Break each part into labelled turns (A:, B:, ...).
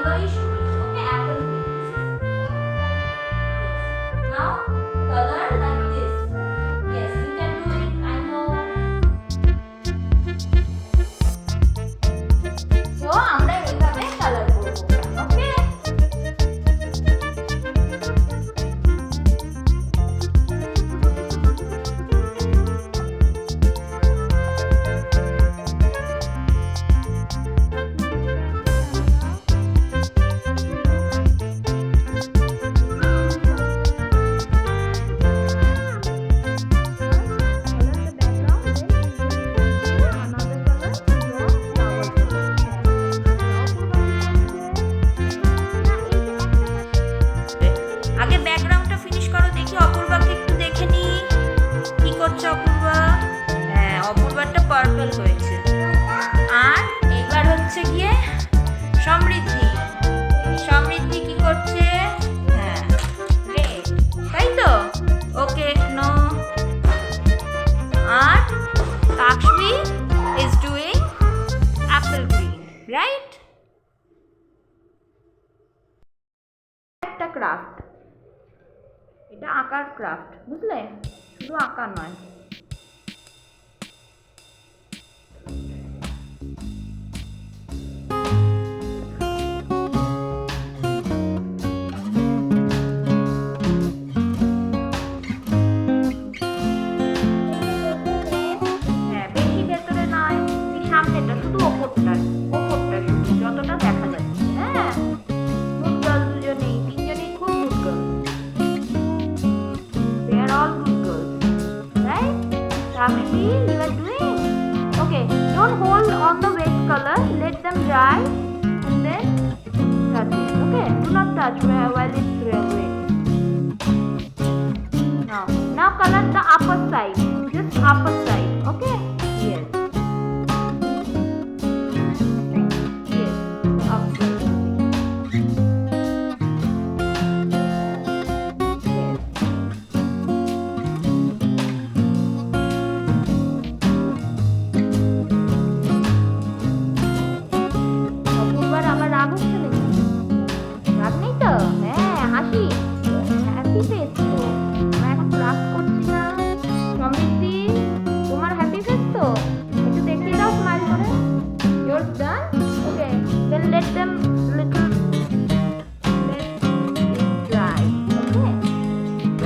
A: yellowish green. Okay, apple green. Now color like this. Yes, you can do it. I know. So আমরা এইভাবে colour করব। ওকে? আগে ব্যাকগ্রাউন্ডটা finish করো, দেখি অপূর্বাকে একটু দেখে নি কি করছে অপূর্বা। হ্যাঁ, অপূর্বাটা পার্পল হয়েছে। আর এবার হচ্ছে গিয়ে সমৃদ্ধি। সমৃদ্ধি কি করছে? হ্যাঁ, রেড, তাই তো? Okay, no. আর তাকশবি is doing apple green, right? একটা ক্রাফট, এটা আঁকার ক্রাফট, বুঝলে? শুধু আঁকা নয়। হ্যাঁ, বেশি ভেতরে নয়, এই সামনেটা, শুধু ওপরটায়, ওপরটায় শুধু যতটা দেখা যাচ্ছে। হ্যাঁ, গুড গার্ল দুজনেই, তিনজনেই খুব good girl. They are all good girls, right? Savitri, you are doing. Okay, don't hold on the wet color. Let them dry and then touch it. Okay, do not touch while it's wet. Now color the upper side, just upper side. Okay. Yes. Yes. Upper side. অপূর্বার আমার রাগ হচ্ছে নাকি? রাগ নেই তো? হ্যাঁ, হাসি, happy face তো। আমরা এখন রাগ করছি না। সমৃদ্ধি, তোমার হ্যাপি ফেস তো? একটু দেখিয়ে দাও স্মাইল করে। You're done? Okay, then let them little let it dry. Okay?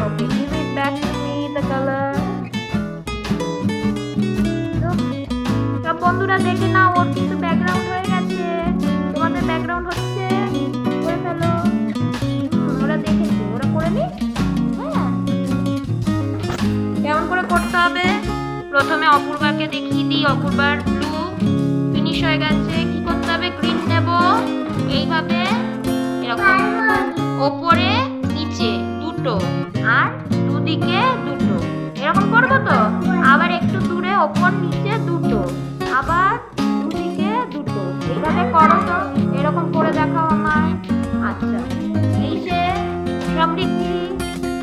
A: Okay, give it back to me the color. সব বন্ধুরা দেখে নাও, ওর কিন্তু ব্যাকগ্রাউন্ড হয়ে গেছে। তোমাদের ব্যাকগ্রাউন্ড হচ্ছে, করে ফেলো। ওরা দেখেছে, ওরা করে নি। হ্যাঁ, কেমন করে করতে হবে? প্রথমে অপূর্বাকে দেখিয়ে দিই। অপূর্বার ব্লু ফিনিশ হয়ে গেছে। কি করতে হবে? গ্রিন নেব, এইভাবে এরকম ওপরে নিচে দুটো, আর দুদিকে দুটো, এরকম করবো তো। আবার একটু দূরে ওপর নিচে দুটো, আবার দুদিকে দুটো, এইভাবে করো তো। এরকম করে দেখাও আমায়। আচ্ছা, এই যে সমৃদ্ধি,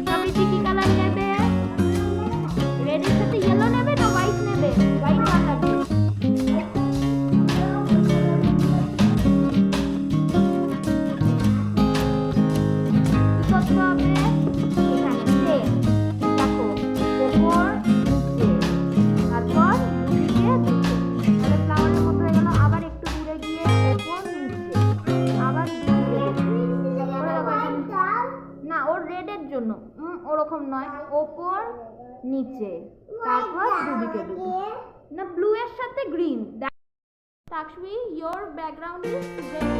A: সমৃদ্ধি কি কালার নেবে? রেডের সাথে ইয়েলো নেবে না হোয়াইট নেবে? হোয়াইট না থাকবে। কি করতে হবে? এখানে same, দেখো, ওপর নিচে, তারপর দুদিকে দুটো। তাহলে ফ্লাওয়ারের মতো হয়ে গেল। আবার একটু দূরে গিয়ে ওপর নিচে, আবার দুদিকে দুটো। করে দেবো এখানে। না, ওর রেডের জন্য ওরকম নয়, ওপর নিচে, তারপর দুদিকে দুটো। না, ব্লু এর সাথে green. তাকশবি, your background is red.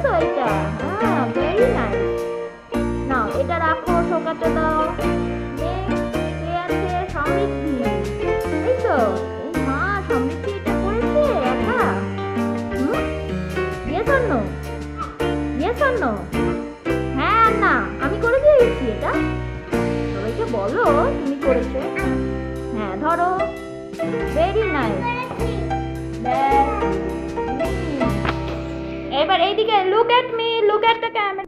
A: তো এটা? হ্যাঁ, ভেরি নাইস। নাও এটা রাখো, শোকাতে দাও। কে আছে? সমৃদ্ধি, এই তো। এই মা, সমৃদ্ধি এটা করেছে একা? Yes or no? Yes or no? হ্যাঁ আর না, আমি করে দিয়েছি এটা। সবাইকে বলো তুমি করেছো। হ্যাঁ ধরো, ভেরি নাইস। এবার এইদিকে, look at me, look at the camera.